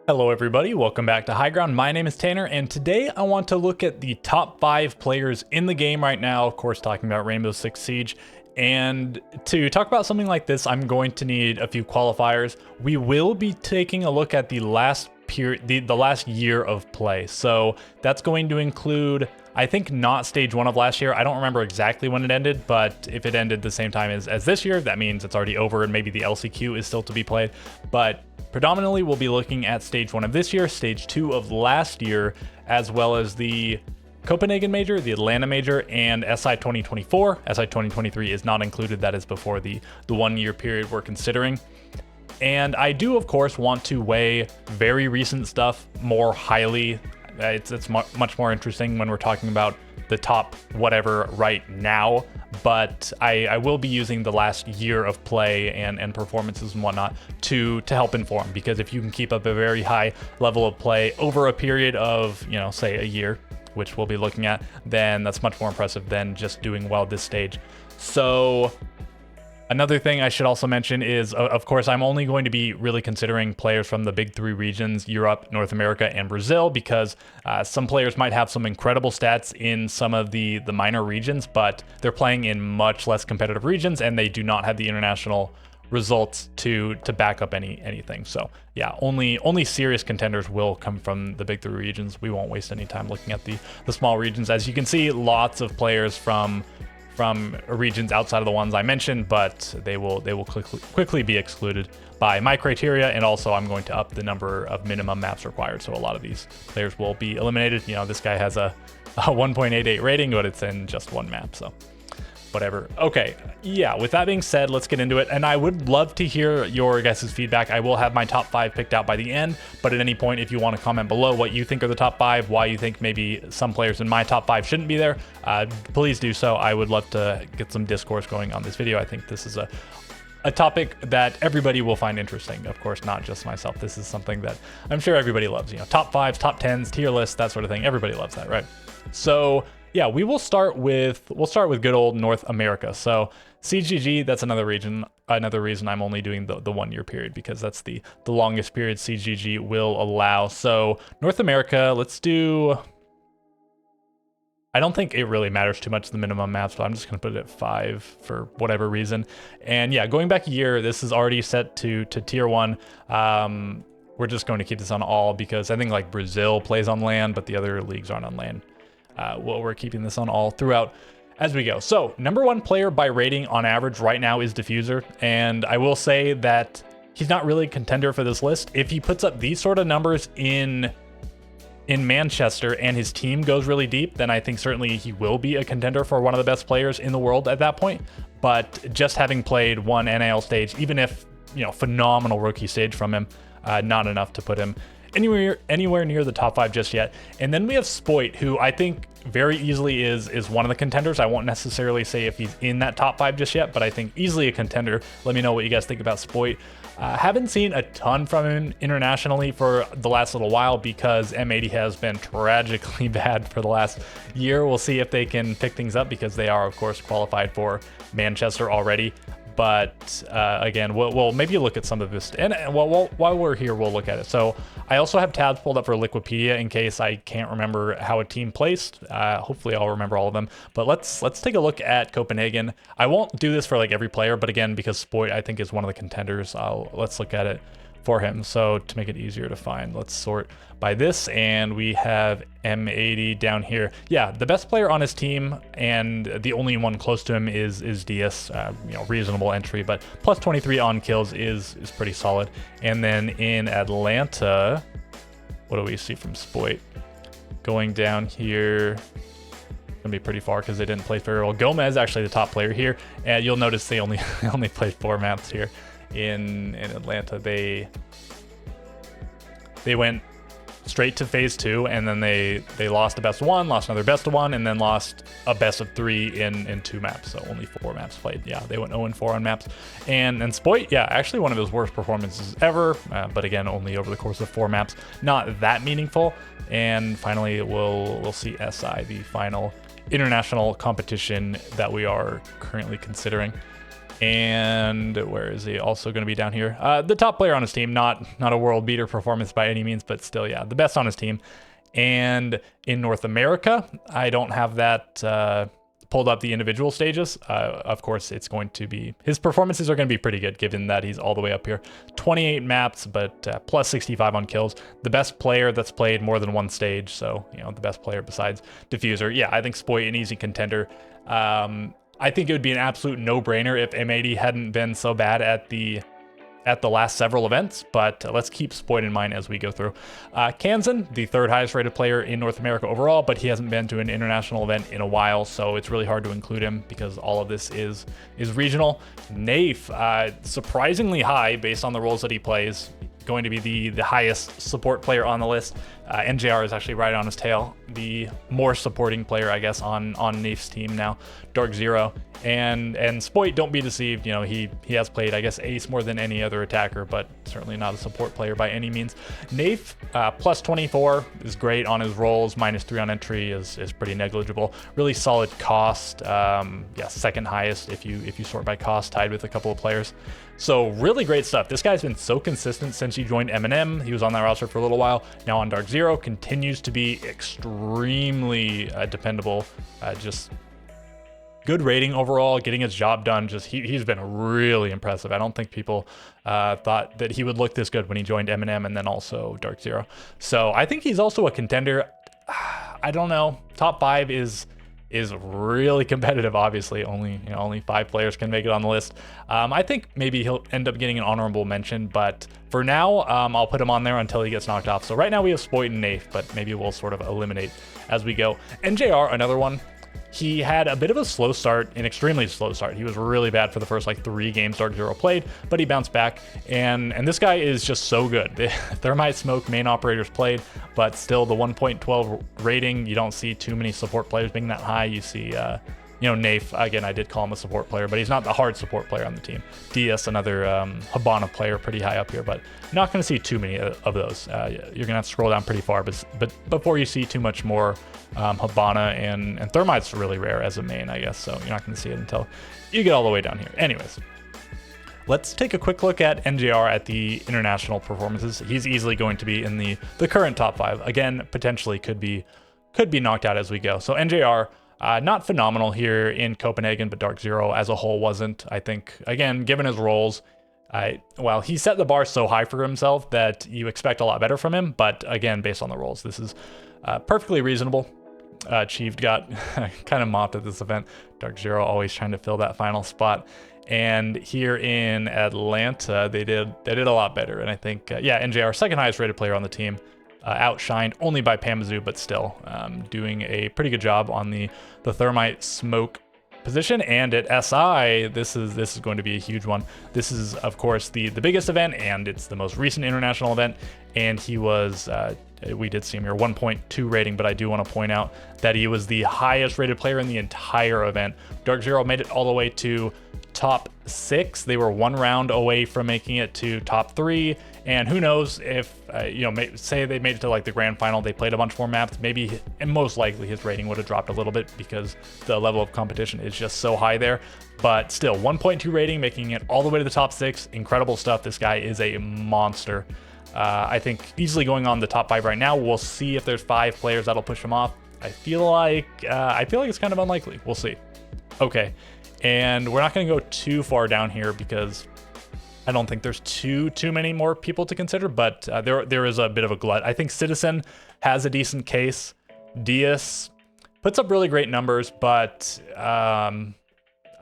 Hello everybody, welcome back to High Ground. My name is Tanner, and today I want to look at the top 5 players in the game right now, of course talking about Rainbow Six Siege. And to talk about something like this, I'm going to need a few qualifiers. We will be taking a look at the last period, the last year of play. So that's going to include, I think, not stage 1 of last year. I don't remember exactly when it ended, but if it ended the same time as this year, that means it's already over and maybe the LCQ is still to be played. But predominantly, we'll be looking at stage 1 of this year, stage 2 of last year, as well as the Copenhagen Major, the Atlanta Major, and SI 2024. SI 2023 is not included. That is before the 1 year period we're considering. And I do, of course, want to weigh very recent stuff more highly. It's much more interesting when we're talking about the top whatever right now, but I will be using the last year of play and performances and whatnot to help inform, because if you can keep up a very high level of play over a period of, you know, say a year, which we'll be looking at, then that's much more impressive than just doing well at this stage. So another thing I should also mention is, of course, I'm only going to be really considering players from the big 3 regions, Europe, North America, and Brazil, because some players might have some incredible stats in some of the minor regions, but they're playing in much less competitive regions, and they do not have the international results to back up anything. So yeah, only serious contenders will come from the big 3 regions. We won't waste any time looking at the small regions. As you can see, lots of players from regions outside of the ones I mentioned, but they will quickly be excluded by my criteria, and also I'm going to up the number of minimum maps required, so a lot of these players will be eliminated. You know, this guy has a 1.88 rating, but it's in just 1 map, so whatever. Okay, yeah, with that being said, let's get into it, and I would love to hear your guys' feedback. I will have my top 5 picked out by the end, but at any point, if you want to comment below what you think are the top 5, why you think maybe some players in my top 5 shouldn't be there, please do so. I would love to get some discourse going on this video. I think this is a topic that everybody will find interesting. Of course, not just myself. This is something that I'm sure everybody loves, you know, top 5s, top 10s, tier lists, that sort of thing. Everybody loves that, right? So yeah, we'll start with good old North America. So CGG, that's another reason I'm only doing the 1 year period, because that's the longest period CGG will allow. So North America, let's do, I don't think it really matters too much the minimum maps, but I'm just going to put it at 5 for whatever reason. And yeah, going back a year, this is already set to tier 1. We're just going to keep this on all, because I think like Brazil plays on land, but the other leagues aren't on land. Well, we're keeping this on all throughout as we go. So number 1 player by rating on average right now is Diffuser, and I will say that he's not really a contender for this list. If he puts up these sort of numbers in Manchester and his team goes really deep, then I think certainly he will be a contender for one of the best players in the world at that point. But just having played 1 NAL stage, even if, you know, phenomenal rookie stage from him, not enough to put him anywhere near the top 5 just yet. And then we have Spoit, who I think very easily is one of the contenders. I won't necessarily say if he's in that top 5 just yet, but I think easily a contender. Let me know what you guys think about Spoit. Haven't seen a ton from him internationally for the last little while, because M80 has been tragically bad for the last year. We'll see if they can pick things up, because they are, of course, qualified for Manchester already. But again, we'll maybe look at some of this, and while we're here, we'll look at it. So I also have tabs pulled up for Liquipedia in case I can't remember how a team placed. Hopefully I'll remember all of them, but let's take a look at Copenhagen. I won't do this for like every player, but again, because Spoit I think is one of the contenders, let's look at it for him. So to make it easier to find, let's sort by this, and we have M80 down here. Yeah, the best player on his team and the only one close to him is Diaz. You know, reasonable entry, but plus 23 on kills is pretty solid. And then in Atlanta, what do we see from Spoit? Going down here, gonna be pretty far because they didn't play very well. Gomez actually the top player here, and you'll notice they only played 4 maps here. In Atlanta, they went straight to phase 2, and then they lost a best of 1, lost another best of 1, and then lost a best of 3 in 2 maps. So only 4 maps played. Yeah, they went 0-4 on maps. And Spoit, yeah, actually one of his worst performances ever, but again, only over the course of 4 maps. Not that meaningful. And finally, we'll see SI, the final international competition that we are currently considering. And where is he? Also going to be down here. The top player on his team, not a world beater performance by any means, but still, yeah, the best on his team. And in North America, I don't have that pulled up the individual stages. Of course, it's going to be, his performances are going to be pretty good given that he's all the way up here. 28 maps, but plus 65 on kills. The best player that's played more than one stage. So, you know, the best player besides Diffuser. Yeah, I think Spoit an easy contender. I think it would be an absolute no-brainer if M80 hadn't been so bad at the last several events, but let's keep Spoit in mind as we go through. Kansan, the third highest rated player in North America overall, but he hasn't been to an international event in a while, so it's really hard to include him because all of this is regional. Nafe, surprisingly high based on the roles that he plays, going to be the highest support player on the list. NJR is actually right on his tail, the more supporting player, I guess, on Nafe's team now. Dark Zero and Spoit, don't be deceived. You know, he has played, I guess, ace more than any other attacker, but certainly not a support player by any means. Nafe, plus 24 is great on his rolls. -3 on entry is pretty negligible. Really solid cost. Yeah, second highest if you sort by cost, tied with a couple of players. So really great stuff. This guy's been so consistent since he joined M&M. He was on that roster for a little while. Now on Dark Zero, continues to be extremely dependable. Just good rating overall, getting his job done. Just he's been really impressive. I don't think people thought that he would look this good when he joined M&M and then also Dark Zero. So I think he's also a contender. I don't know. Top 5 is really competitive. Obviously, only 5 players can make it on the list. I think maybe he'll end up getting an honorable mention, but for now, I'll put him on there until he gets knocked off. So right now we have Spoit and Nafe, but maybe we'll sort of eliminate as we go. NJR, another one. He had a bit of a slow start, an extremely slow start. He was really bad for the first like 3 games Dark Zero played, but he bounced back. And this guy is just so good. The Thermite Smoke main operators played, but still the 1.12 rating. You don't see too many support players being that high. You see, you know, Nafe, again, I did call him a support player, but he's not the hard support player on the team. DS, another Habana player, pretty high up here, but not going to see too many of those. You're going to have to scroll down pretty far, but before you see too much more Habana and Thermite's really rare as a main, I guess, so you're not going to see it until you get all the way down here. Anyways, let's take a quick look at NJR at the international performances. He's easily going to be in the current top 5. Again, potentially could be knocked out as we go. So NJR, not phenomenal here in Copenhagen, but Dark Zero as a whole wasn't. I think, again, given his roles, well, he set the bar so high for himself that you expect a lot better from him. But again, based on the roles, this is perfectly reasonable. Achieved got kind of mopped at this event. Dark Zero always trying to fill that final spot. And here in Atlanta, they did a lot better. And I think, yeah, NJR, second highest rated player on the team. Outshined only by Pamazoo, but still doing a pretty good job on the Thermite Smoke position. And at SI, this is going to be a huge one. This is, of course, the biggest event, and it's the most recent international event. And he was, we did see him here, 1.2 rating, but I do want to point out that he was the highest rated player in the entire event. Dark Zero made it all the way to top 6. They were 1 round away from making it to top 3. And who knows if, you know, say they made it to like the grand final, they played a bunch more maps, maybe, and most likely his rating would have dropped a little bit because the level of competition is just so high there. But still, 1.2 rating, making it all the way to the top 6. Incredible stuff. This guy is a monster. I think easily going on the top 5 right now. We'll see if there's 5 players that'll push him off. I feel like it's kind of unlikely. We'll see. Okay, and we're not going to go too far down here because I don't think there's too many more people to consider, but there is a bit of a glut. I think Citizen has a decent case. Diaz puts up really great numbers, but I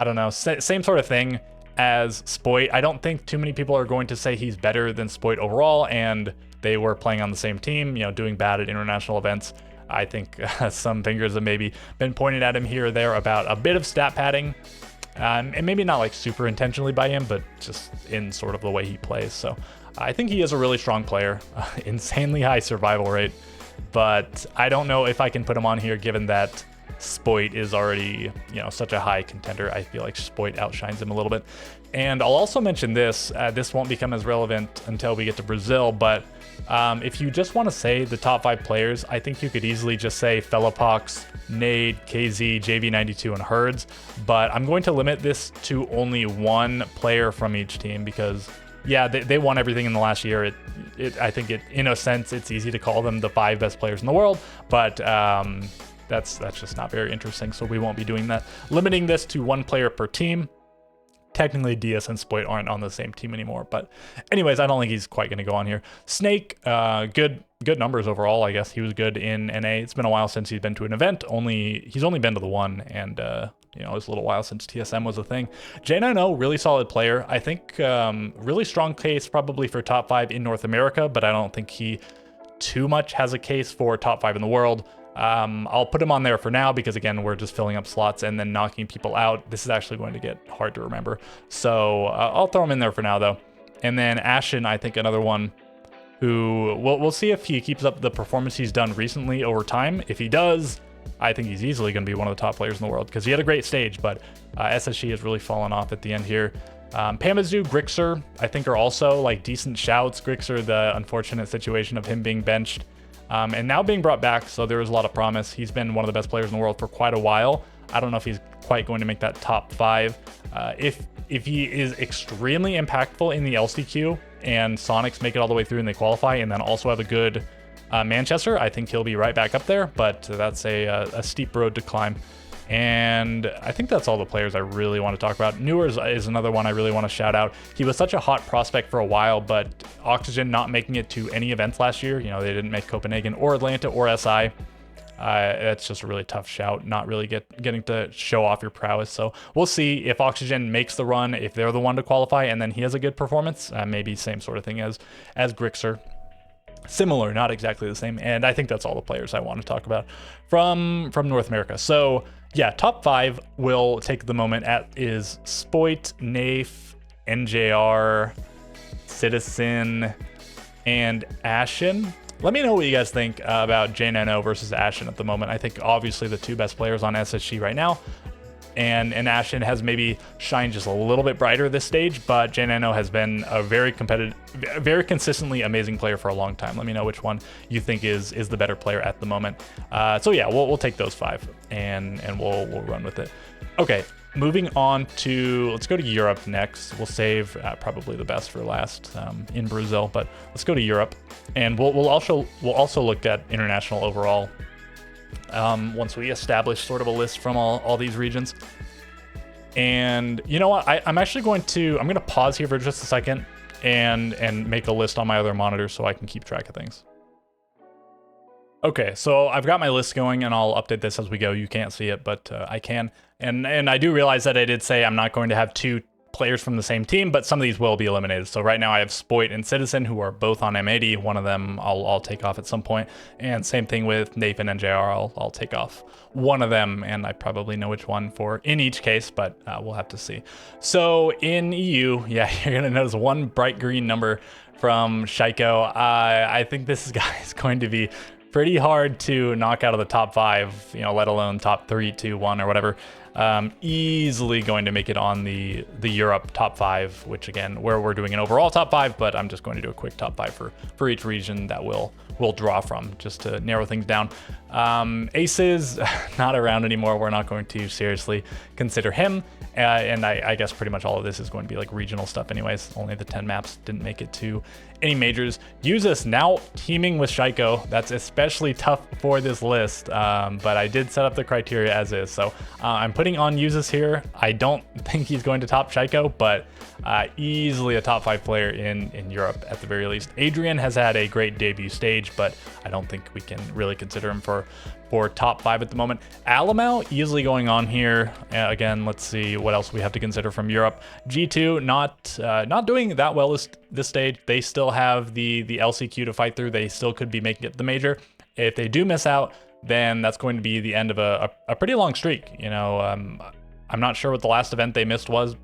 don't know, same sort of thing as Spoit. I don't think too many people are going to say he's better than Spoit overall, and they were playing on the same team, you know, doing bad at international events. I think some fingers have maybe been pointed at him here or there about a bit of stat padding. And maybe not like super intentionally by him, but just in sort of the way he plays. So I think he is a really strong player, insanely high survival rate, but I don't know if I can put him on here given that Spoit is already, you know, such a high contender. I feel like Spoit outshines him a little bit. And I'll also mention this, this won't become as relevant until we get to Brazil, but if you just want to say the top 5 players, I think you could easily just say Fellapox, Nade, KZ, JV92, and Herds. But I'm going to limit this to only one player from each team because, yeah, they won everything in the last year. I think in a sense, it's easy to call them the 5 best players in the world, but that's just not very interesting. So we won't be doing that. Limiting this to one player per team. Technically, DS and Spoit aren't on the same team anymore, but anyways, I don't think he's quite going to go on here. Snake, good numbers overall. I guess he was good in NA. It's been a while since he's been to an event. He's only been to the one, and you know, it's a little while since TSM was a thing. J90, really solid player. I think really strong case probably for top 5 in North America, but I don't think he too much has a case for top 5 in the world. I'll put him on there for now because, again, we're just filling up slots and then knocking people out. This is actually going to get hard to remember. So I'll throw him in there for now, though. And then Ashen, I think another one who we'll see if he keeps up the performance he's done recently over time. If he does, I think he's easily going to be one of the top players in the world because he had a great stage, but SSG has really fallen off at the end here. Pamazu, Grixer, I think are also like decent shouts. Grixer, the unfortunate situation of him being benched. And now being brought back, so there was a lot of promise. He's been one of the best players in the world for quite a while. I don't know if he's quite going to make that top 5. If he is extremely impactful in the LCQ and Sonics make it all the way through and they qualify and then also have a good Manchester, I think he'll be right back up there, but that's a steep road to climb. And I think that's all the players I really want to talk about. Newers is another one I really want to shout out. He was such a hot prospect for a while, but Oxygen not making it to any events last year. You know, they didn't make Copenhagen or Atlanta or SI. It's just a really tough shout, not really getting to show off your prowess. So we'll see if Oxygen makes the run, if they're the one to qualify, and then he has a good performance. Maybe same sort of thing as Grixer. Similar, not exactly the same. And I think that's all the players I want to talk about from North America. So yeah, top 5 will take the moment is Spoit, Nafe, NJR, Citizen, and Ashen. Let me know what you guys think about J90 versus Ashen at the moment. I think obviously the 2 best players on SSG right now. And Ashen has maybe shined just a little bit brighter this stage, but J90 has been a very competitive, very consistently amazing player for a long time. Let me know which one you think is the better player at the moment. So yeah, we'll take those 5 and we'll run with it. Okay, moving on to, let's go to Europe next. We'll save probably the best for last in Brazil, but let's go to Europe, and we'll also look at international overall. Once we establish sort of a list from all these regions. And you know what, I'm actually going to pause here for just a second and make a list on my other monitor so I can keep track of things. Okay, so I've got my list going and I'll update this as we go. You can't see it, but I can. And I do realize that I did say I'm not going to have 2 players from the same team, but some of these will be eliminated. So right now I have Spoit and Citizen, who are both on M80. One of them I'll take off at some point, and same thing with Nathan and JR. I'll take off one of them, and I probably know which one for in each case, but we'll have to see. So in EU, yeah, you're gonna notice one bright green number from Shaiko. I think this guy is going to be pretty hard to knock out of the top 5, you know, let alone top 3, 2, 1, or whatever. Easily going to make it on the Europe top 5, which again, where we're doing an overall top 5, but I'm just going to do a quick top 5 for each region that we'll draw from, just to narrow things down. Aces, not around anymore. We're not going to seriously consider him. And I guess pretty much all of this is going to be like regional stuff anyways. Only the 10 maps didn't make it to any majors. Yuzus now teaming with Shaiko. That's especially tough for this list, but I did set up the criteria as is. So I'm putting on Yuzus here. I don't think he's going to top Shaiko, but easily a top 5 player in Europe at the very least. Adrian has had a great debut stage, but I don't think we can really consider him for top 5 at the moment. Alamau easily going on here. Again, let's see what else we have to consider from Europe. G2 not doing that well this stage. They still have the LCQ to fight through. They still could be making it the major. If they do miss out, then that's going to be the end of a pretty long streak. You know, I'm not sure what the last event they missed was.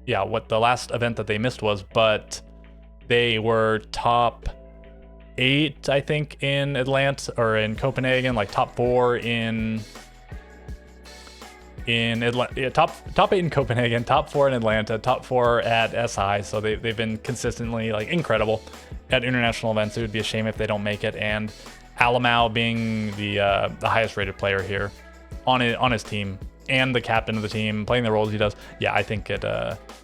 Yeah, what the last event that they missed was, but they were top 8, I think, in Atlanta or in Copenhagen, like top 4 in in Atlanta, top 8 in Copenhagen, top 4 in Atlanta, top 4 at SI. So they've been consistently like incredible at international events. It would be a shame if they don't make it. And Alamau being the highest rated player here on his team and the captain of the team, playing the roles he does. Yeah, I think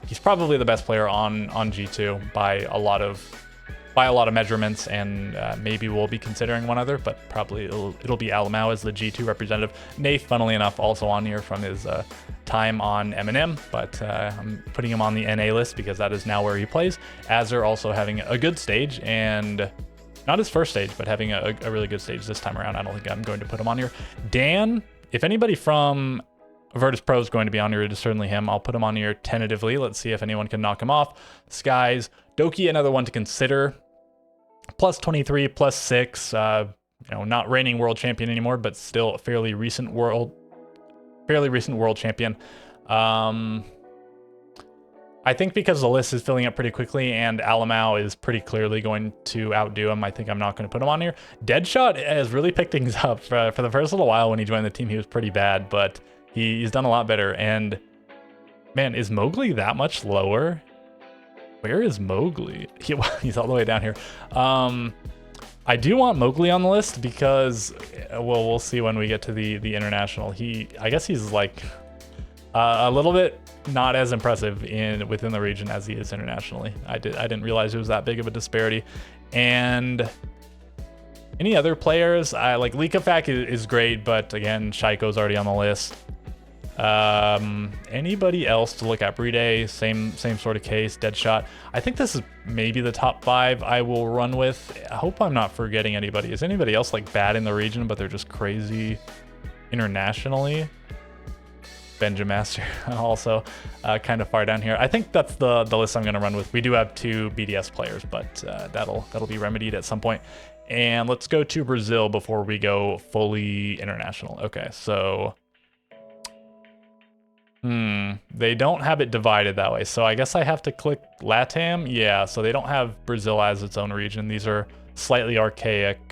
he's probably the best player on G2 by a lot of measurements, and maybe we'll be considering one other, but probably it'll be Alamau as the G2 representative. Nath, funnily enough, also on here from his time on M&M, but I'm putting him on the NA list because that is now where he plays. Azure also having a good stage, and not his first stage, but having a really good stage this time around. I don't think I'm going to put him on here. Dan, if anybody from Virtus Pro is going to be on here, it is certainly him. I'll put him on here tentatively. Let's see if anyone can knock him off. Skies, Doki, another one to consider. Plus 23, plus 6. Not reigning world champion anymore, but still a fairly recent world champion. I think because the list is filling up pretty quickly and Alamau is pretty clearly going to outdo him, I think I'm not going to put him on here. Deadshot has really picked things up. For the first little while when he joined the team, he was pretty bad, but he's done a lot better. And man, is Mowgli that much lower? Where is Mowgli? He's all the way down here. I do want Mowgli on the list because, well, we'll see when we get to the international. I guess he's like a little bit not as impressive within the region as he is internationally. I didn't realize it was that big of a disparity. And any other players? Like Likafak is great, but again, Shaiko's already on the list. Anybody else to look at? Bride, same sort of case. Deadshot. I think this is maybe the top 5 I will run with. I hope I'm not forgetting anybody. Is anybody else like bad in the region, but they're just crazy internationally? Benjamaster also kind of far down here. I think that's the list I'm going to run with. We do have 2 BDS players, but that'll be remedied at some point. And let's go to Brazil before we go fully international. Okay, so they don't have it divided that way. So I guess I have to click LATAM. Yeah, so they don't have Brazil as its own region. These are slightly archaic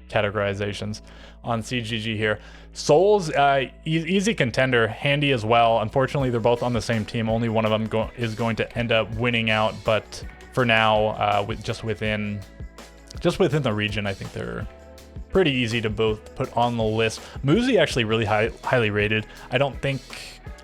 categorizations on CGG here. Souls, easy contender, handy as well. Unfortunately, they're both on the same team. Only one of them is going to end up winning out. But for now, just within the region, I think they're pretty easy to both put on the list. Muzi actually really highly rated. I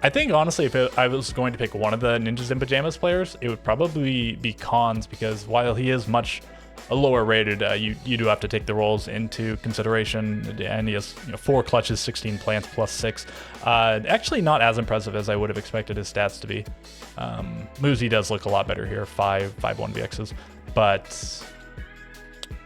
think honestly, if I was going to pick one of the Ninjas in Pajamas players, it would probably be Cons, because while he is much lower rated, you do have to take the roles into consideration, and he has 4 clutches, 16 plants, plus 6. Actually not as impressive as I would have expected his stats to be. Muzi does look a lot better here, 5 1VXs, but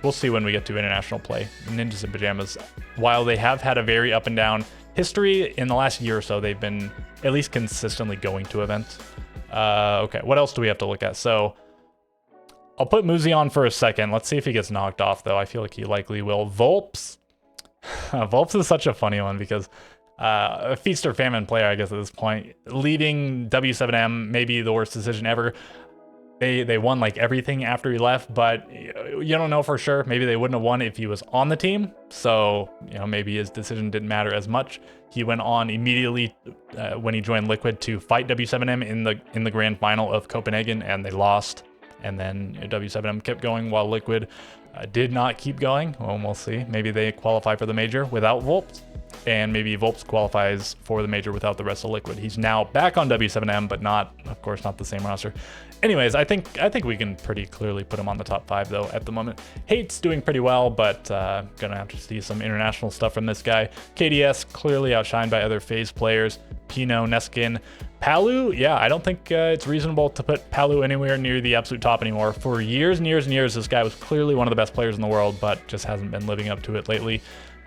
we'll see when we get to international play. Ninjas in Pajamas, while they have had a very up and down history, in the last year or so, they've been at least consistently going to events. Okay, what else do we have to look at? So I'll put Muzi on for a second. Let's see if he gets knocked off, though. I feel like he likely will. Volps. Volps is such a funny one because a feast or famine player, I guess, at this point. Leaving W7M, maybe the worst decision ever. They won like everything after he left, but you don't know for sure. Maybe they wouldn't have won if he was on the team. So, maybe his decision didn't matter as much. He went on immediately when he joined Liquid to fight W7M in the grand final of Copenhagen, and they lost. And then W7M kept going while Liquid did not keep going. Well, we'll see. Maybe they qualify for the major without Volps, and maybe Volps qualifies for the major without the rest of Liquid. He's now back on W7M, but of course, not the same roster. Anyways, I think we can pretty clearly put him on the top 5 though at the moment. Hate's doing pretty well, but gonna have to see some international stuff from this guy. KDS clearly outshined by other FaZe players. Pino, Neskin, Palu. Yeah, I don't think it's reasonable to put Palu anywhere near the absolute top anymore. For years and years and years, this guy was clearly one of the best players in the world, but just hasn't been living up to it lately.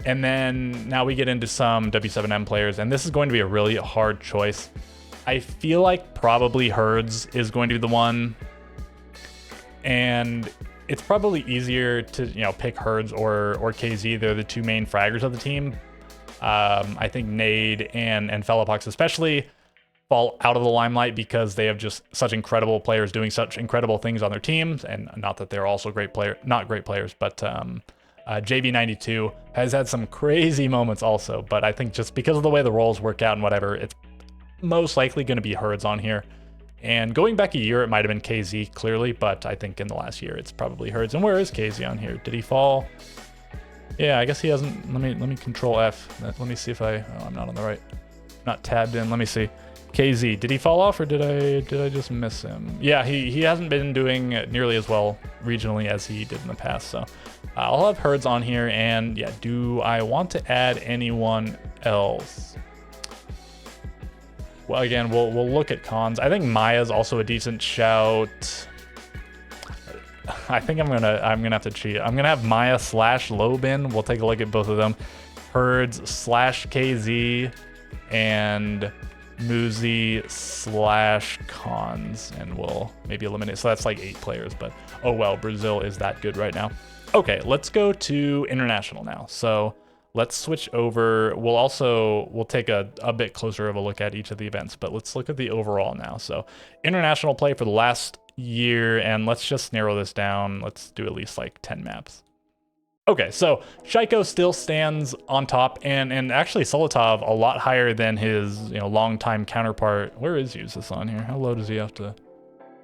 And then now we get into some W7M players, and this is going to be a really hard choice. I feel like probably Herds is going to be the one, and it's probably easier to pick Herds or KZ. They're the 2 main fraggers of the team. I think Nade and Fellapox especially fall out of the limelight because they have just such incredible players doing such incredible things on their teams, and not that they're also not great players, but JV92 has had some crazy moments also, but I think just because of the way the roles work out and whatever, it's most likely going to be Herds on here. And going back a year, it might have been KZ clearly, but I think in the last year, it's probably Herds. And where is KZ on here? Did he fall? Yeah, I guess he hasn't. Let me control F. Let me see if oh, I'm not on the right, not tabbed in. Let me see. KZ, did he fall off or did I just miss him? Yeah, he hasn't been doing nearly as well regionally as he did in the past. So I'll have Herds on here. And yeah, do I want to add anyone else? Well, again, we'll look at cons. I think Maya's also a decent shout. I think I'm gonna have to cheat. I'm gonna have Maya / Lobin. We'll take a look at both of them. Herds / KZ and Muzi / cons, and we'll maybe eliminate. So that's like 8 players, but oh well, Brazil is that good right now. Okay, let's go to international now. So let's switch over. We'll take a bit closer of a look at each of the events, but let's look at the overall now. So international play for the last year, and let's just narrow this down. Let's do at least like 10 maps. Okay, so Shaiko still stands on top, and actually Solotov a lot higher than his longtime counterpart. Where is Usus on here? How low does he have to?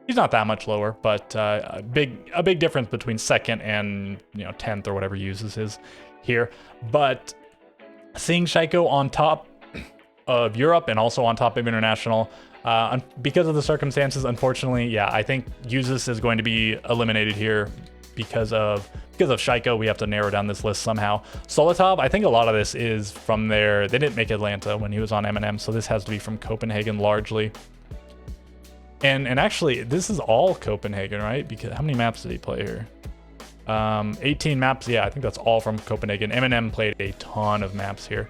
He's not that much lower, but a big difference between second and 10th or whatever Usus is here. But seeing Shaiko on top of Europe and also on top of international, because of the circumstances, unfortunately, yeah, I think Usus is going to be eliminated here because of Shaiko. We have to narrow down this list somehow. Solotov, I think a lot of this is from they didn't make Atlanta when he was on M&M, so this has to be from Copenhagen largely. And actually, this is all Copenhagen, right? Because how many maps did he play here? 18 maps. Yeah, I think that's all from Copenhagen. M&M played a ton of maps here,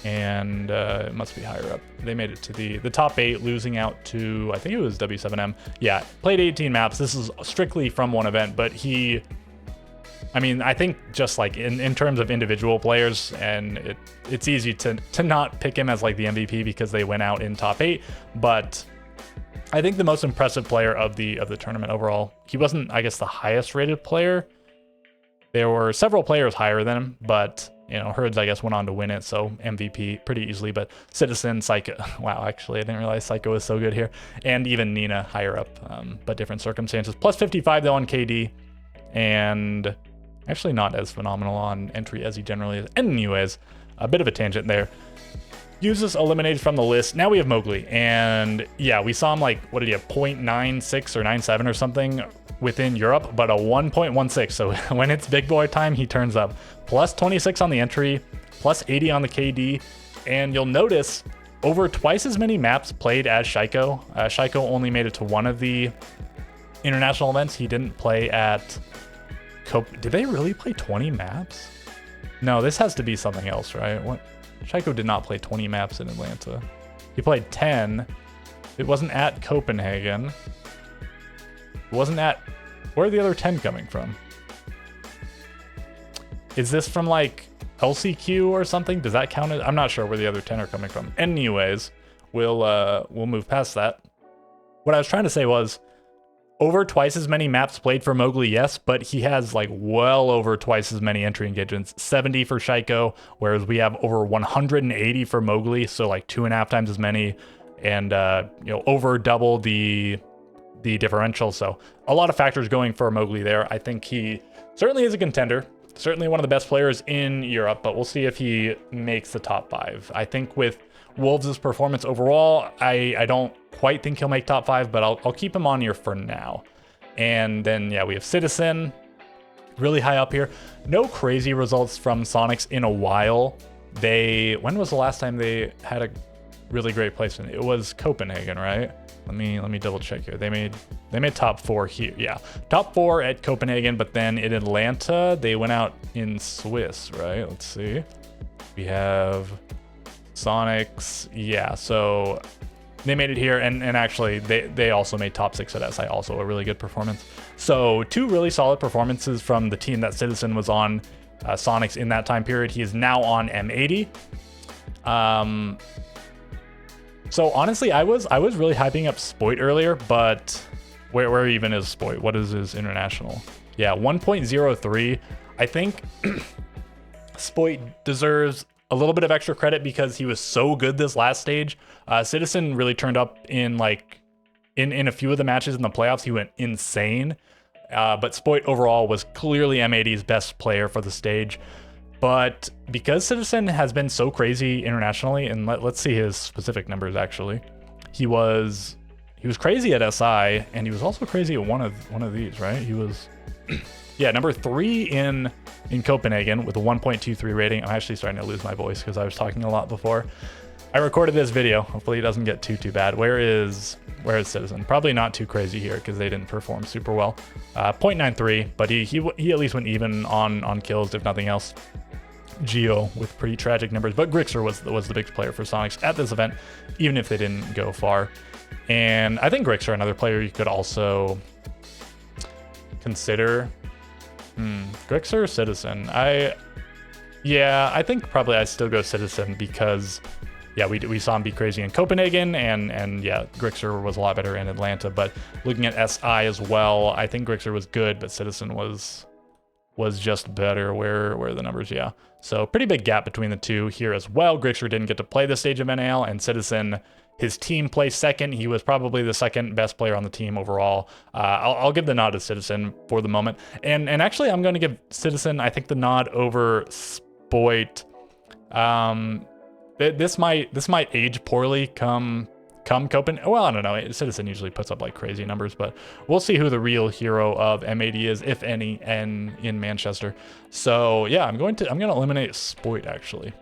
and it must be higher up. They made it to the top 8, losing out to, I think it was W7M. Yeah, played 18 maps. This is strictly from one event, but I think just like in terms of individual players, and it's easy to not pick him as like the MVP because they went out in top 8, but I think the most impressive player of the tournament overall. He wasn't, I guess, the highest rated player. There were several players higher than him, but Herds, I guess, went on to win it, so MVP pretty easily. But Citizen, Psycho, wow, actually, I didn't realize Psycho was so good here. And even Nina higher up, but different circumstances. Plus 55 though on KD, and actually not as phenomenal on entry as he generally is. Anyways, a bit of a tangent there. Usus eliminated from the list. Now we have Mowgli, and yeah, we saw him like, what did he have, 0.96 or 97 or something within Europe, but a 1.16. So when it's big boy time, he turns up. Plus 26 on the entry, plus 80 on the KD, and you'll notice over twice as many maps played as Shaiko. Shaiko only made it to one of the international events. He didn't play at Did they really play 20 maps? No, this has to be something else, right? What? Shaiko did not play 20 maps in Atlanta. He played 10. It wasn't at Copenhagen. It wasn't at... Where are the other 10 coming from? Is this from like LCQ or something? Does that count? I'm not sure where the other 10 are coming from. Anyways, we'll move past that. What I was trying to say was, over twice as many maps played for Mowgli, yes, but he has like well over twice as many entry engagements. 70 for Shaiko, whereas we have over 180 for Mowgli, so like 2.5 times as many, and over double the differential. So a lot of factors going for Mowgli there. I think he certainly is a contender, certainly one of the best players in Europe, but we'll see if he makes the top 5. I think with Wolves' performance overall, I don't quite think he'll make top 5, but I'll keep him on here for now. And then, yeah, we have Citizen, really high up here. No crazy results from Sonics in a while. When was the last time they had a really great placement? It was Copenhagen, right? Let me double check here. They made top 4 here. Yeah, top 4 at Copenhagen, but then in Atlanta, they went out in Swiss, right? Let's see. We have Sonics, yeah, so they made it here, and actually they also made top 6 at SI, also a really good performance. So 2 really solid performances from the team that Citizen was on, Sonics, in that time period. He is now on M80. So honestly, I was really hyping up Spoit earlier, but where even is Spoit? What is his international? Yeah, 1.03. I think Spoit deserves a little bit of extra credit because he was so good this last stage. Citizen really turned up in like in a few of the matches in the playoffs. He went insane. But Spoit overall was clearly M80's best player for the stage. But because Citizen has been so crazy internationally, and let's see his specific numbers actually. He was crazy at SI, and he was also crazy at one of these, right? He was yeah, number 3 in Copenhagen with a 1.23 rating. I'm actually starting to lose my voice because I was talking a lot before. I recorded this video. Hopefully it doesn't get too bad. Where is Citizen? Probably not too crazy here because they didn't perform super well. 0.93, but he at least went even on kills, if nothing else. Geo with pretty tragic numbers, but Grixer was the big player for Sonics at this event, even if they didn't go far. And I think Grixer, another player you could also consider. Grixer or Citizen? I think probably I'd still go Citizen because yeah, we saw him be crazy in Copenhagen, and yeah, Grixer was a lot better in Atlanta. But looking at SI as well, I think Grixer was good, but Citizen was just better. Where are the numbers? Yeah. So pretty big gap between the two here as well. Grixer didn't get to play the stage of NAL, and Citizen, his team placed second. He was probably the second best player on the team overall. I'll give the nod to Citizen for the moment. And actually, I'm going to give Citizen, I think, the nod over Spoit. This might age poorly come Copenhagen. Well, I don't know. Citizen usually puts up like crazy numbers, but we'll see who the real hero of M80 is, if any, in Manchester. So yeah, I'm gonna eliminate Spoit actually.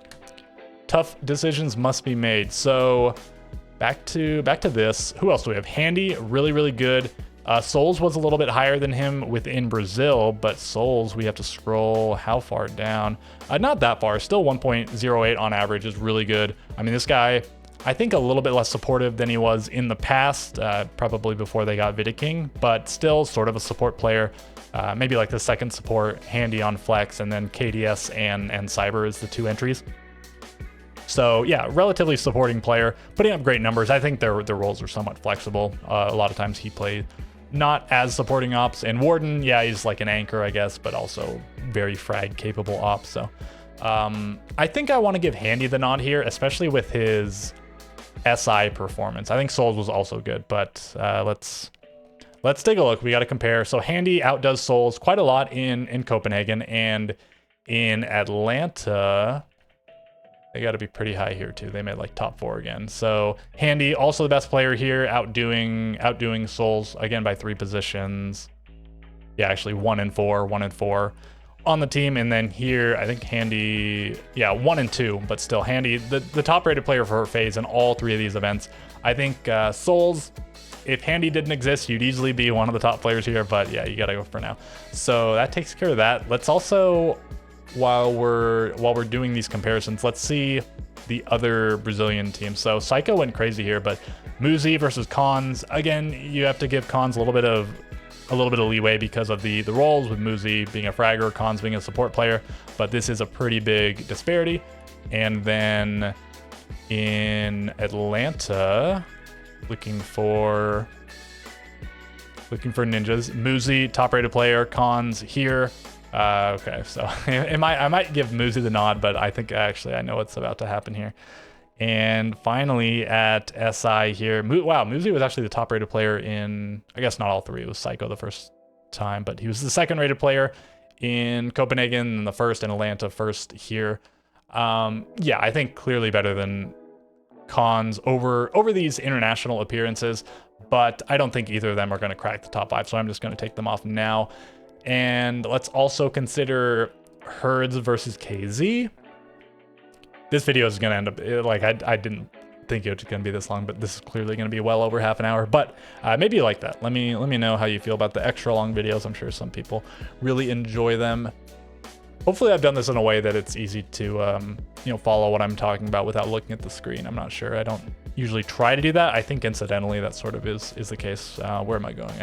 Tough decisions must be made. So back to this. Who else do we have? Handy, really good. Souls was a little bit higher than him within Brazil, but Souls, we have to scroll how far down? Not that far. Still 1.08 on average is really good. I mean, this guy, I think a little bit less supportive than he was in the past, probably before they got Vidiking, but still sort of a support player. Maybe like the second support, Handy on Flex, and then KDS and Cyber is the 2 entries. So yeah, relatively supporting player, putting up great numbers. I think their roles are somewhat flexible. A lot of times he played not as supporting ops, and Warden, yeah, he's like an anchor, I guess, but also very frag capable ops. So I think I want to give Handy the nod here, especially with his SI performance. I think Souls was also good, but let's take a look. We got to compare. So Handy outdoes Souls quite a lot in Copenhagen, and in Atlanta they got to be pretty high here too. They made like top 4 again. So Handy, also the best player here, outdoing Souls again by 3 positions. Yeah, actually 1 and 4 on the team. And then here, I think Handy, yeah, 1 and 2, but still Handy, the top rated player for her phase in all 3 of these events. I think Souls, if Handy didn't exist, you'd easily be one of the top players here, but yeah, you gotta go for now. So that takes care of that. Let's also, while we're doing these comparisons, let's see the other Brazilian teams. So Psycho went crazy here, but Muzi versus Cons, again, you have to give Cons a little bit of leeway because of the roles, with Muzi being a fragger, Cons being a support player, but this is a pretty big disparity. And then in Atlanta, looking for ninjas, Muzi, top rated player, Cons here. Okay, so I might give Muzi the nod, but I think actually I know what's about to happen here. And finally at SI here, wow, Muzi was actually the top rated player in, I guess not all 3, it was Psycho the first time, but he was the second rated player in Copenhagen and the first in Atlanta, first here. Yeah, I think clearly better than Cons over these international appearances, but I don't think either of them are going to crack the top 5, so I'm just going to take them off now. And let's also consider Herds versus KZ. This video is going to end up, like, I didn't think it was going to be this long, but this is clearly going to be well over half an hour. But maybe you like that. Let me know how you feel about the extra long videos. I'm sure some people really enjoy them. Hopefully I've done this in a way that it's easy to follow what I'm talking about without looking at the screen. I'm not sure. I don't usually try to do that. I think incidentally that sort of is the case. Where am I going?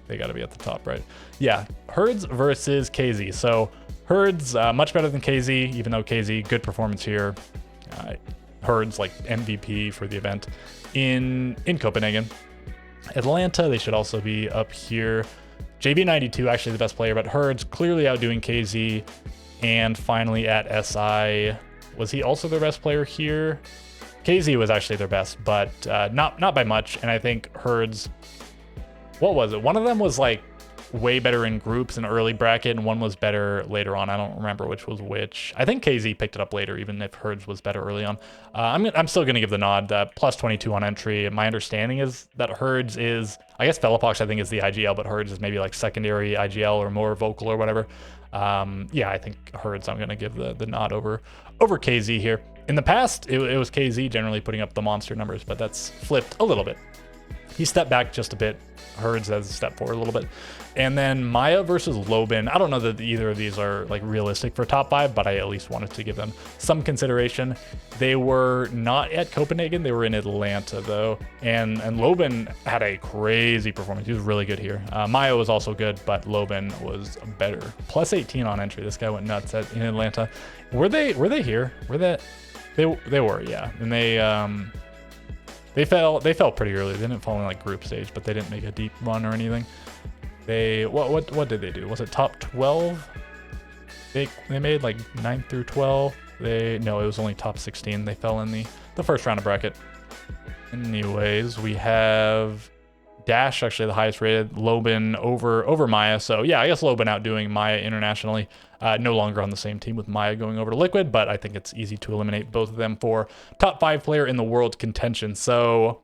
They got to be at the top, right? Yeah, Herds versus KZ. So Herds much better than KZ, even though KZ, good performance here. Herds like MVP for the event in Copenhagen. Atlanta, they should also be up here. JB92 actually the best player, but Herds clearly outdoing KZ. And finally at SI, was he also their best player here? KZ was actually their best, but not by much. And I think Herds, what was it? One of them was like way better in groups in early bracket, and one was better later on. I don't remember which was which. I think KZ picked it up later, even if Herds was better early on. I'm still going to give the nod. Plus 22 on entry. My understanding is that Herds is, I guess Velopox I think is the IGL, but Herds is maybe like secondary IGL or more vocal or whatever. Yeah, I think Herds I'm going to give the nod over KZ here. In the past, it was KZ generally putting up the monster numbers, but that's flipped a little bit. He stepped back just a bit. Herds has stepped forward a little bit. And then Maya versus Lobin. I don't know that either of these are like realistic for top 5, but I at least wanted to give them some consideration. They were not at Copenhagen. They were in Atlanta though. And Lobin had a crazy performance. He was really good here. Maya was also good, but Lobin was better. Plus 18 on entry. This guy went nuts in Atlanta. Were they here? They were, yeah. And they fell pretty early. They didn't fall in like group stage, but they didn't make a deep run or anything. What did they do? Was it top 12? They made like 9 through 12. No, it was only top 16. They fell in the first round of bracket. Anyways, we have Dash actually the highest rated, Lobin over Maya. So yeah, I guess Lobin outdoing Maya internationally. No longer on the same team with Maya going over to Liquid, but I think it's easy to eliminate both of them for top 5 player in the world contention. So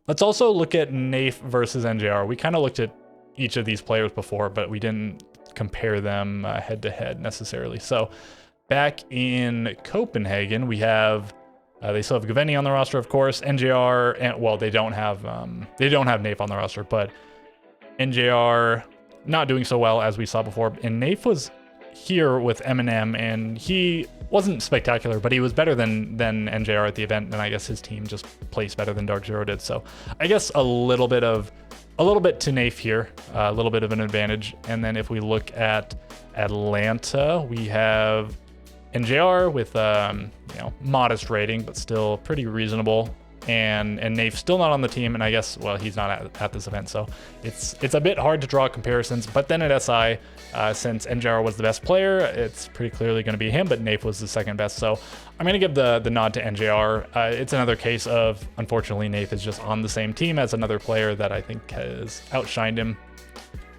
let's also look at Nafe versus NJR. We kind of looked at each of these players before, but we didn't compare them head to head necessarily. So back in Copenhagen, we have they still have Gaveni on the roster, of course. NJR, and well, they don't have Nafe on the roster, but NJR not doing so well as we saw before. And Nafe was here with Eminem, and he wasn't spectacular, but he was better than NJR at the event, and I guess his team just placed better than Dark Zero did. So I guess a little bit to Nafe here, a little bit of an advantage. And then if we look at Atlanta, we have NJR with modest rating, but still pretty reasonable. And Nafe still not on the team, and I guess, well, he's not at this event, so it's a bit hard to draw comparisons. But then at SI, since NJR was the best player, it's pretty clearly going to be him, but Nafe was the second best. So I'm going to give the nod to NJR. It's another case of, unfortunately, Nafe is just on the same team as another player that I think has outshined him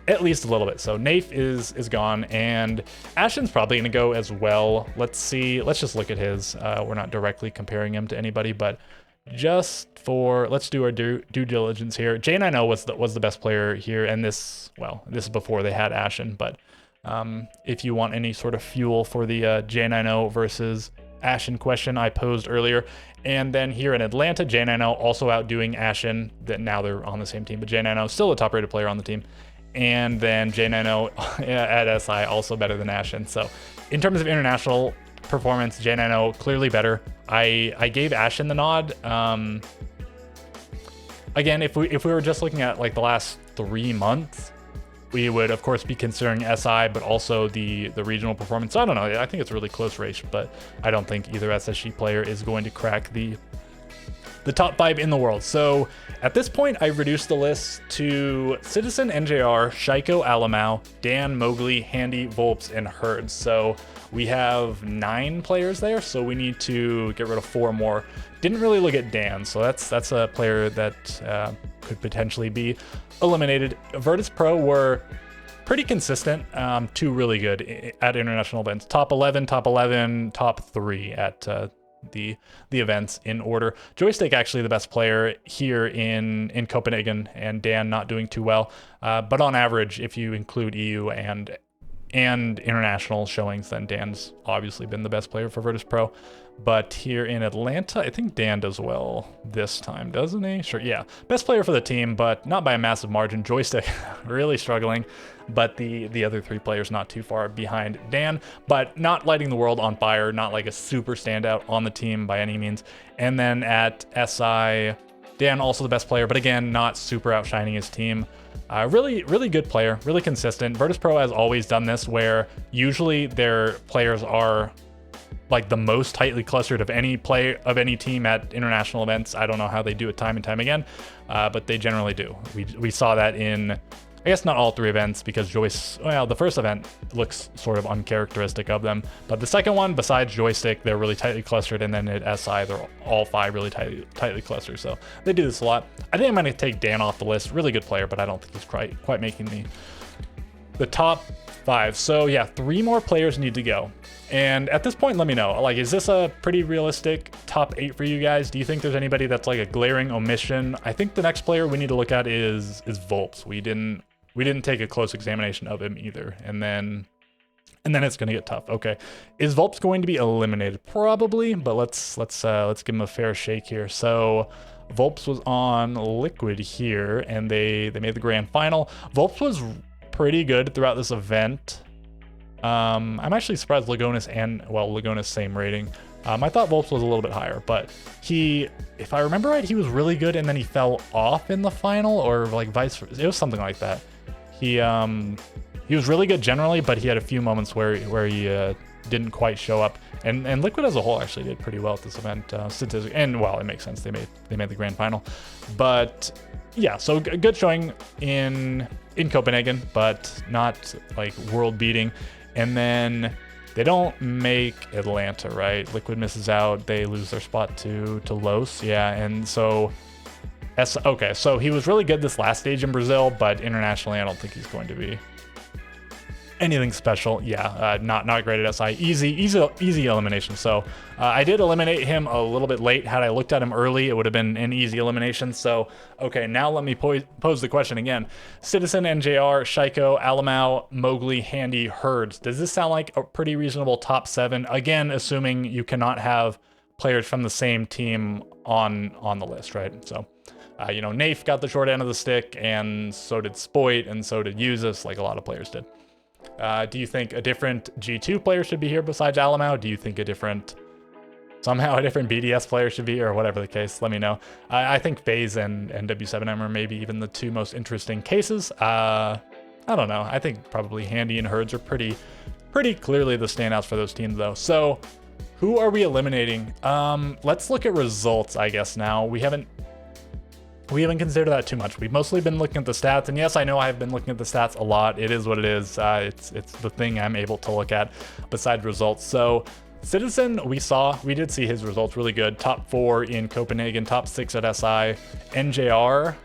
at least a little bit. So Nafe is gone, and Ashen's probably going to go as well. Let's see. Let's just look at his. We're not directly comparing him to anybody, but let's do our due diligence here. J90 was the best player here, and this is before they had Ashen, but if you want any sort of fuel for the J90 versus Ashen question I posed earlier. And then here in Atlanta, J90 also outdoing Ashen. That now they're on the same team, but J90 still a top rated player on the team. And then J90 at SI also better than Ashen. So in terms of international performance, J90 clearly better. I gave Ashen the nod. Again, if we were just looking at like the last 3 months, we would of course be considering SI, but also the regional performance. So I don't know. I think it's a really close race, but I don't think either SSG player is going to crack the top 5 in the world. So at this point, I've reduced the list to Citizen, NJR, Shaiko, Alamau, Dan, Mowgli, Handy, Volps, and Herds. So we have 9 players there, so we need to get rid of 4 more. Didn't really look at Dan, so that's a player that could potentially be eliminated. Virtus Pro were pretty consistent to really good at international events. Top 11, top 3 at the events in order. Joystick actually the best player here in Copenhagen, and Dan not doing too well. But on average, if you include EU and international showings, then Dan's obviously been the best player for Virtus Pro. But here in Atlanta, I think Dan does well this time, doesn't he? Sure, yeah. Best player for the team, but not by a massive margin. Joystick really struggling, but the other 3 players not too far behind Dan, but not lighting the world on fire, not like a super standout on the team by any means. And then at SI, Dan also the best player, but again, not super outshining his team. Really good player, really consistent. Virtus Pro has always done this, where usually their players are like the most tightly clustered of any team at international events. I don't know how they do it time and time again, but they generally do. We saw that in I guess not all 3 events, because Joyce, well, the first event looks sort of uncharacteristic of them, but the second one, besides joystick, they're really tightly clustered, and then at SI, they're all 5 really tightly clustered, so they do this a lot. I think I'm going to take Dan off the list. Really good player, but I don't think he's quite making the top 5. So yeah, 3 more players need to go. And at this point, let me know, like, is this a pretty realistic top 8 for you guys? Do you think there's anybody that's like a glaring omission? I think the next player we need to look at is Volps. We didn't take a close examination of him either. And then it's gonna get tough. Okay, is Volps going to be eliminated? Probably, but let's give him a fair shake here. So Volps was on Liquid here, and they made the grand final. Volps was pretty good throughout this event. I'm actually surprised Lagonis same rating. I thought Volps was a little bit higher, but if I remember right, he was really good, and then he fell off in the final, or like vice versa. It was something like that. He was really good generally, but he had a few moments where he didn't quite show up. And Liquid as a whole actually did pretty well at this event, statistically. And well, it makes sense. They made the grand final, but yeah. So good showing in Copenhagen, but not like world beating. And then they don't make Atlanta, right? Liquid misses out. They lose their spot to Los. Yeah, and so okay, so he was really good this last stage in Brazil, but internationally, I don't think he's going to be anything special. Yeah, not great at SI. Easy elimination. So I did eliminate him a little bit late. Had I looked at him early, it would have been an easy elimination. So okay, now let me pose the question again. Citizen, NJR, Shaiko, Alamau, Mowgli, Handy, Herds. Does this sound like a pretty reasonable top 7? Again, assuming you cannot have players from the same team on the list, right? So you know, Nafe got the short end of the stick, and so did Spoit, and so did Usus, like a lot of players did. Do you think a different G2 player should be here besides Alamau? Do you think somehow a different BDS player should be here, or whatever the case? Let me know. I think FaZe and W7M are maybe even the 2 most interesting cases. I don't know. I think probably Handy and Herds are pretty clearly the standouts for those teams, though. So who are we eliminating? Let's look at results, I guess, now. We haven't considered that too much. We've mostly been looking at the stats, and yes, I know I've been looking at the stats a lot. It is what it is. It's the thing I'm able to look at besides results. So Citizen, we did see his results really good. Top 4 in Copenhagen, top 6 at SI. NJR,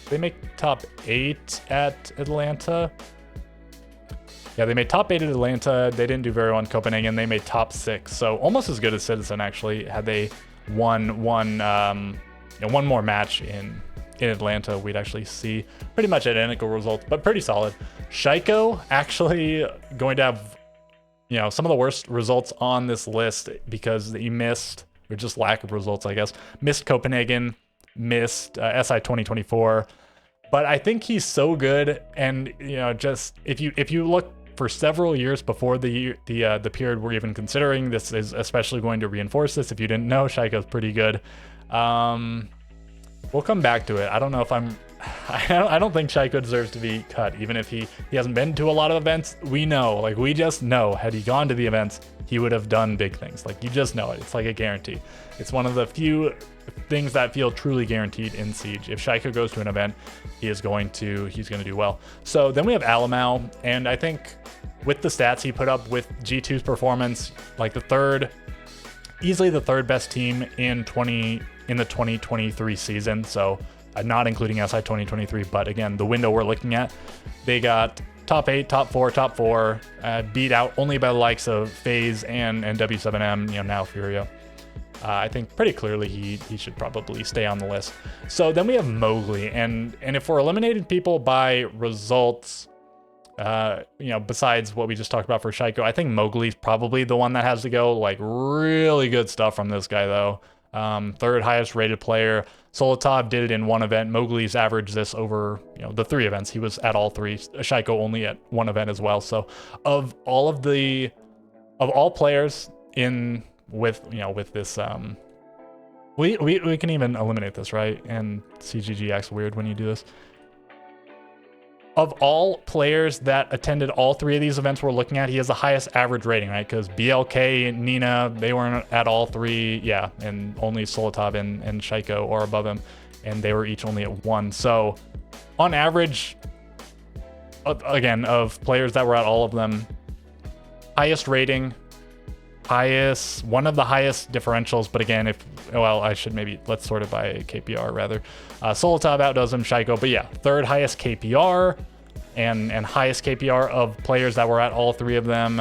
they make top 8 at Atlanta. Yeah, they made top 8 at Atlanta. They didn't do very well in Copenhagen. They made top 6, so almost as good as Citizen, actually. Had they won one more match in Atlanta, we'd actually see pretty much identical results, but pretty solid. Shaiko actually going to have, you know, some of the worst results on this list because he missed, or just lack of results, I guess. Missed Copenhagen, missed SI 2024, but I think he's so good. And you know, just if you look for several years before the period we're even considering, this is especially going to reinforce this. If you didn't know, Shaiko's pretty good. We'll come back to it. I don't know if I don't think Shaiko deserves to be cut, even if he hasn't been to a lot of events. We just know, had he gone to the events, he would have done big things. Like, you just know it. It's like a guarantee. It's one of the few things that feel truly guaranteed in Siege. If Shaiko goes to an event, he's going to do well. So then we have Alamau, and I think with the stats he put up with G2's performance, like easily the third best team in the 2023 season. So not including SI 2023, but again, the window we're looking at, they got top 8, top 4, beat out only by the likes of FaZe and W7M, you know, now Furio. I think pretty clearly he should probably stay on the list. So then we have Mowgli, and if we're eliminating people by results, you know, besides what we just talked about for Shaiko, I think Mowgli's probably the one that has to go. Like, really good stuff from this guy, though. Third highest rated player. Solotov did it in one event. Mowgli's averaged this over, you know, the 3 events. He was at all 3. Shaiko only at 1 event as well. So of all players with this, we can even eliminate this, right? And CGG acts weird when you do this. of all players that attended all three of these events we're looking at, he has the highest average rating, right? Because BLK, Nina, they weren't at all three, yeah, and only Solotov and Shaiko are above him, and they were each only at 1. So on average, again, of players that were at all of them, highest rating, highest, one of the highest differentials, but again, let's sort it by KPR rather. Solotov outdoes him, Shaiko, but yeah, third highest KPR and highest KPR of players that were at all three of them.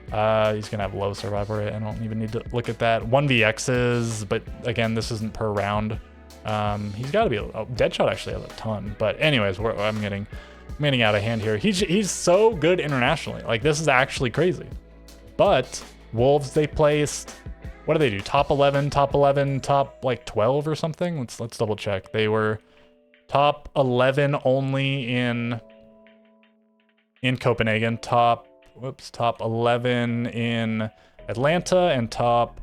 He's gonna have low survival rate. I don't even need to look at that. 1vx's, but again, this isn't per round. He's got to be Deadshot actually has a ton, but anyways, I'm getting out of hand here. He's so good internationally. Like, this is actually crazy. But Wolves, they placed, what do they do? Top 11, top like 12 or something? Let's double check. They were top 11 only in Copenhagen, top 11 in Atlanta, and top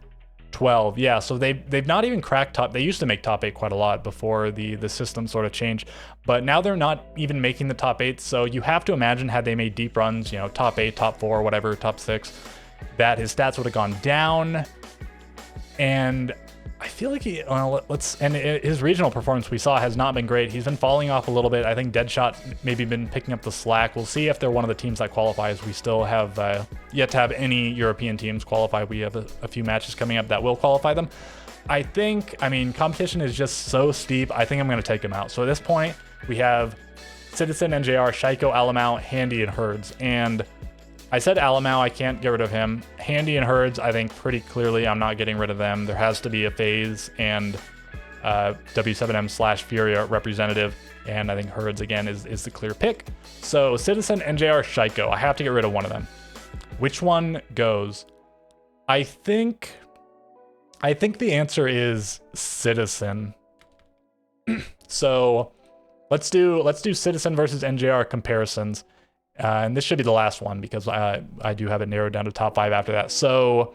12. Yeah, so they've not even cracked top. They used to make top 8 quite a lot before the system sort of changed, but now they're not even making the top 8. So you have to imagine, had they made deep runs, you know, top 8, top 4, whatever, top 6, that his stats would have gone down. And I feel like his regional performance we saw has not been great. He's been falling off a little bit. I think Deadshot maybe been picking up the slack. We'll see if they're one of the teams that qualifies. We still have yet to have any European teams qualify. We have a few matches coming up that will qualify them. I mean, competition is just so steep. I think I'm going to take him out. So at this point, we have Citizen, NJR, Shaiko, Alamau, Handy, and Herds. And I said Alamau, I can't get rid of him. Handy and Herds, I think pretty clearly I'm not getting rid of them. There has to be a FaZe and W7M/Furia representative, and I think Herds again is the clear pick. So Citizen, NJR, Shaiko, I have to get rid of one of them. Which one goes? I think the answer is Citizen. So let's do Citizen versus NJR comparisons. And this should be the last one because I do have it narrowed down to top 5 after that. So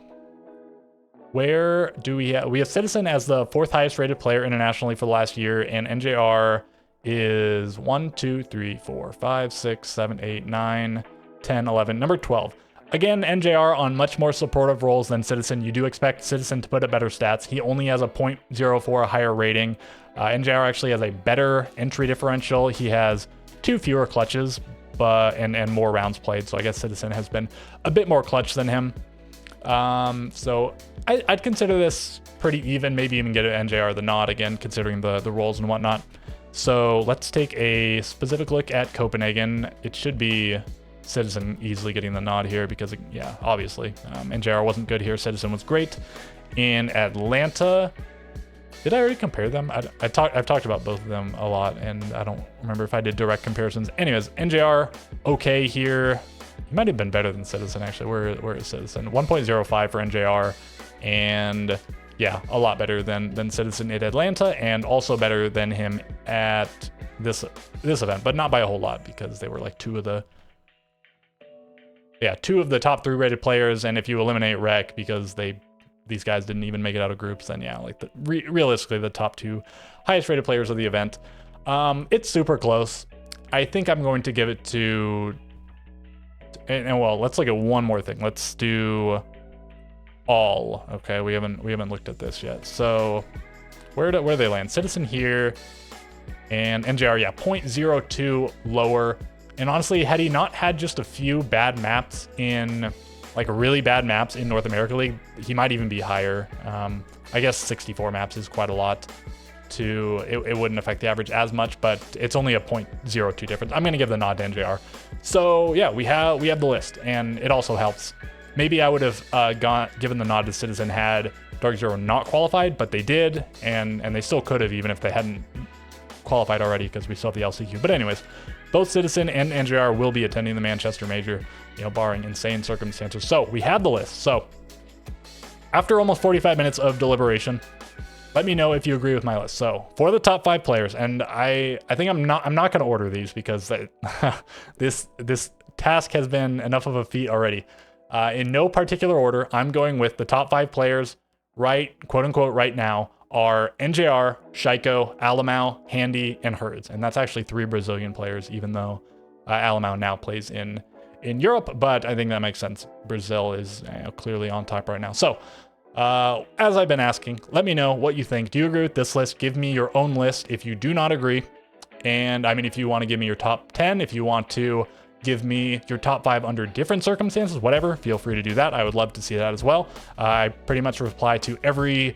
where do we have? We have Citizen as the 4th highest rated player internationally for the last year, and NJR is 1, 2, 3, 4, 5, 6, 7, 8, 9, 10, 11, number 12. Again, NJR on much more supportive roles than Citizen. You do expect Citizen to put up better stats. He only has a 0.04 higher rating. NJR actually has a better entry differential. He has 2 fewer clutches, and more rounds played. So I guess Citizen has been a bit more clutch than him. So I'd consider this pretty even, maybe even get an NJR the nod again, considering the roles and whatnot. So let's take a specific look at Copenhagen. It should be Citizen easily getting the nod here because, yeah, obviously, NJR wasn't good here. Citizen was great. In Atlanta, did I already compare them? I've talked about both of them a lot, and I don't remember if I did direct comparisons. Anyways, NJR, okay here. He might have been better than Citizen, actually. Where is Citizen? 1.05 for NJR, and yeah, a lot better than Citizen at Atlanta, and also better than him at this event, but not by a whole lot because they were like two of the top 3 rated players, and if you eliminate Rec because these guys didn't even make it out of groups, then yeah, like realistically the top 2 highest rated players of the event. It's super close. I think I'm going to give it to, and well, let's look at one more thing. Let's do all. Okay, we haven't looked at this yet. So where do they land? Citizen here, and NJR, yeah, 0.02 lower. And honestly, had he not had just a few bad maps like really bad maps in North America League, he might even be higher. I guess 64 maps is quite a lot. It wouldn't affect the average as much, but it's only a 0.02 difference. I'm going to give the nod to NJR. So yeah, we have the list, and it also helps. Maybe I would have given the nod to Citizen had Dark Zero not qualified, but they did, and they still could have even if they hadn't qualified already because we still have the LCQ. But anyways, both Citizen and NJR will be attending the Manchester Major, barring insane circumstances. So we have the list. So after almost 45 minutes of deliberation, let me know if you agree with my list. So for the top 5 players, and I think I'm not going to order these because this task has been enough of a feat already. In no particular order, I'm going with the top 5 players quote unquote right now are NJR, Shaiko, Alamau, Handy, and Herds. And that's actually 3 Brazilian players, even though Alemão now plays in Europe, but I think that makes sense. Brazil is clearly on top right now. So as I've been asking, let me know what you think. Do you agree with this list? Give me your own list if you do not agree. And I mean, if you want to give me your top 10, if you want to give me your top 5 under different circumstances, whatever, feel free to do that. I would love to see that as well. I pretty much reply to every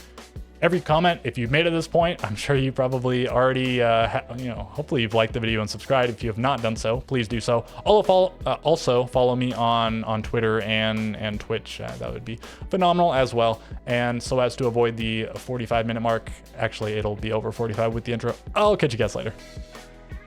comment. If you've made it to this point, I'm sure you probably already, hopefully you've liked the video and subscribed. If you have not done so, please do so. Also follow me on Twitter and Twitch. That would be phenomenal as well. And so as to avoid the 45-minute mark, actually it'll be over 45 with the intro. I'll catch you guys later.